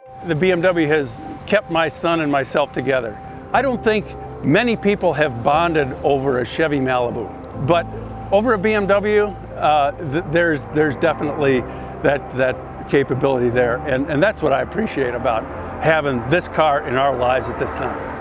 The BMW has kept my son and myself together. I don't think many people have bonded over a Chevy Malibu, but over a BMW, there's definitely that capability there, and that's what I appreciate about having this car in our lives at this time.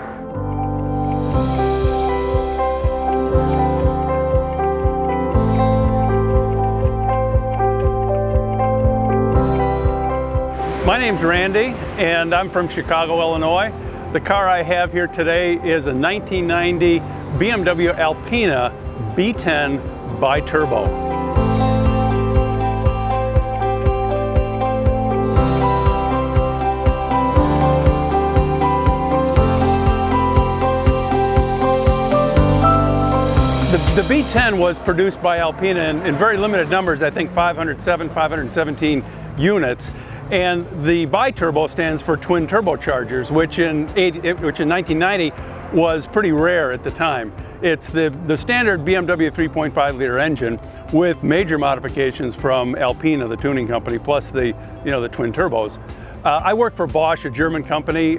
My name's Randy, and I'm from Chicago, Illinois. The car I have here today is a 1990 BMW Alpina B10 Bi-Turbo. The B10 was produced by Alpina in very limited numbers, I think 517 units. And the Bi-Turbo stands for twin turbochargers, which in 1990 was pretty rare at the time. It's the standard BMW 3.5 liter engine with major modifications from Alpina, the tuning company, plus the twin turbos. I worked for Bosch, a German company,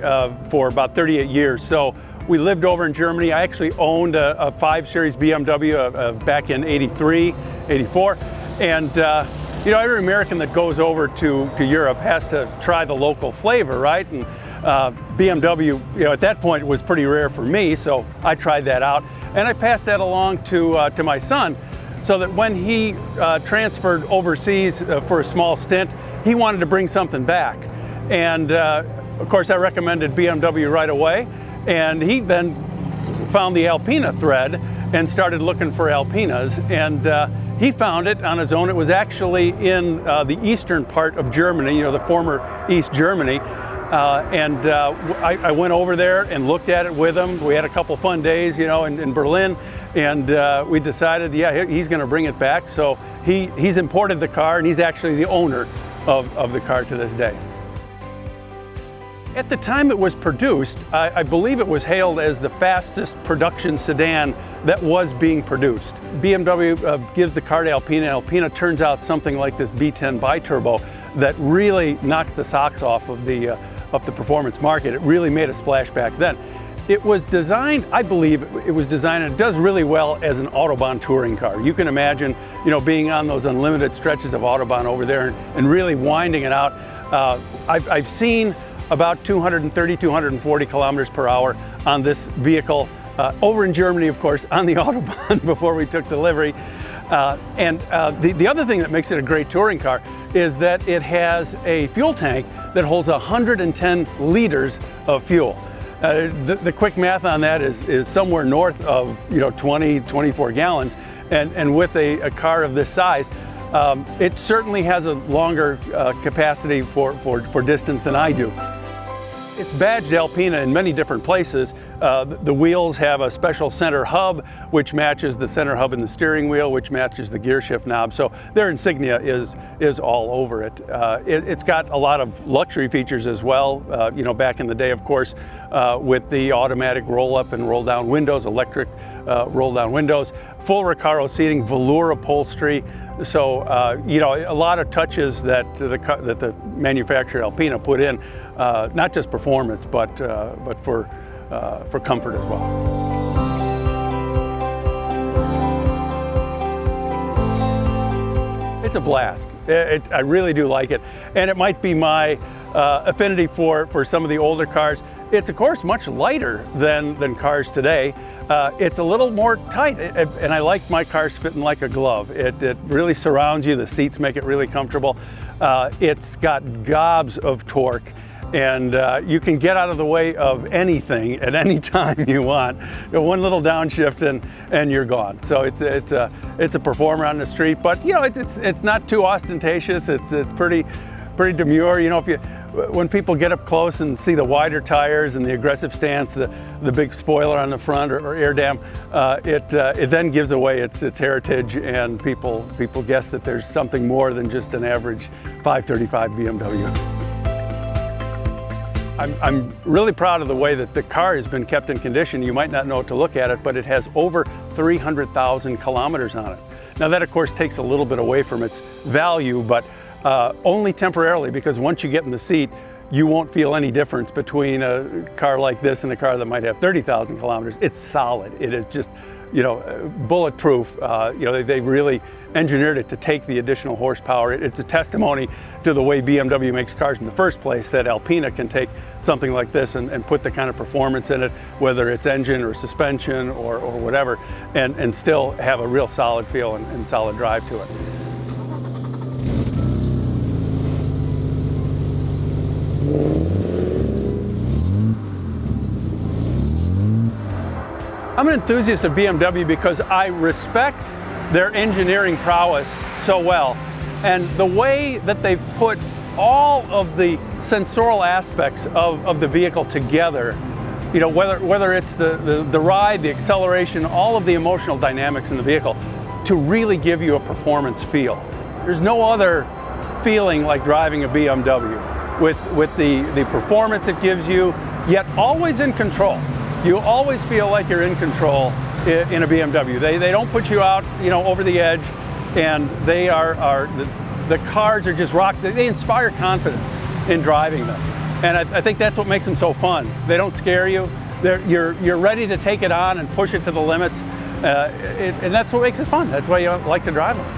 for about 38 years. So we lived over in Germany. I actually owned a 5 Series BMW back in 83, 84. And every American that goes over to Europe has to try the local flavor, right? And BMW, at that point was pretty rare for me, so I tried that out. And I passed that along to my son, so that when he transferred overseas for a small stint, he wanted to bring something back. And of course, I recommended BMW right away. And he then found the Alpina thread and started looking for Alpinas. And he found it on his own. It was actually in the eastern part of Germany, the former East Germany. I went over there and looked at it with him. We had a couple fun days, in Berlin, and we decided, yeah, he's going to bring it back. So he's imported the car, and he's actually the owner of the car to this day. At the time it was produced, I believe it was hailed as the fastest production sedan that was being produced. BMW gives the car to Alpina, and Alpina turns out something like this B10 Bi-Turbo that really knocks the socks off of the performance market. It really made a splash back then. It was designed, I believe it was designed, and it does really well as an Autobahn touring car. You can imagine, being on those unlimited stretches of Autobahn over there and really winding it out. I've seen about 230, 240 kilometers per hour on this vehicle over in Germany, of course, on the Autobahn before we took delivery. The other thing that makes it a great touring car is that it has a fuel tank that holds 110 liters of fuel. The quick math on that is somewhere north of 20, 24 gallons, and with a car of this size, it certainly has a longer capacity for distance than I do. It's badged Alpina in many different places. The wheels have a special center hub, which matches the center hub in the steering wheel, which matches the gear shift knob. So their insignia is all over it. It's got a lot of luxury features as well. Back in the day, of course, with the automatic roll-up and roll-down windows, electric roll-down windows, full Recaro seating, velour upholstery. So, a lot of touches that the manufacturer Alpina put in, not just performance, but for comfort as well. It's a blast. I really do like it, and it might be my affinity for some of the older cars. It's of course much lighter than cars today. It's a little more tight, and I like my cars fitting like a glove. It really surrounds you. The seats make it really comfortable. It's got gobs of torque, and you can get out of the way of anything at any time you want. One little downshift and you're gone. So it's a performer on the street, but it's not too ostentatious. It's pretty demure. When people get up close and see the wider tires and the aggressive stance, the big spoiler on the front or air dam, it then gives away its heritage, and people guess that there's something more than just an average 535 BMW. I'm really proud of the way that the car has been kept in condition. You might not know it to look at it, but it has over 300,000 kilometers on it. Now that of course takes a little bit away from its value, but only temporarily, because once you get in the seat, you won't feel any difference between a car like this and a car that might have 30,000 kilometers. It's solid. It is just, you know, bulletproof. You know, they really engineered it to take the additional horsepower. It's a testimony to the way BMW makes cars in the first place, that Alpina can take something like this and put the kind of performance in it, whether it's engine or suspension or whatever, and still have a real solid feel and solid drive to it. I'm an enthusiast of BMW because I respect their engineering prowess so well, and the way that they've put all of the sensorial aspects of the vehicle together, you know, whether it's the ride, the acceleration, all of the emotional dynamics in the vehicle, to really give you a performance feel. There's no other feeling like driving a BMW, with the performance it gives you, yet always in control. You always feel like you're in control in a BMW. They don't put you out, you know, over the edge, and they the cars are just rock. They inspire confidence in driving them, and I think that's what makes them so fun. They don't scare you. You're ready to take it on and push it to the limits, and that's what makes it fun. That's why you like to drive them.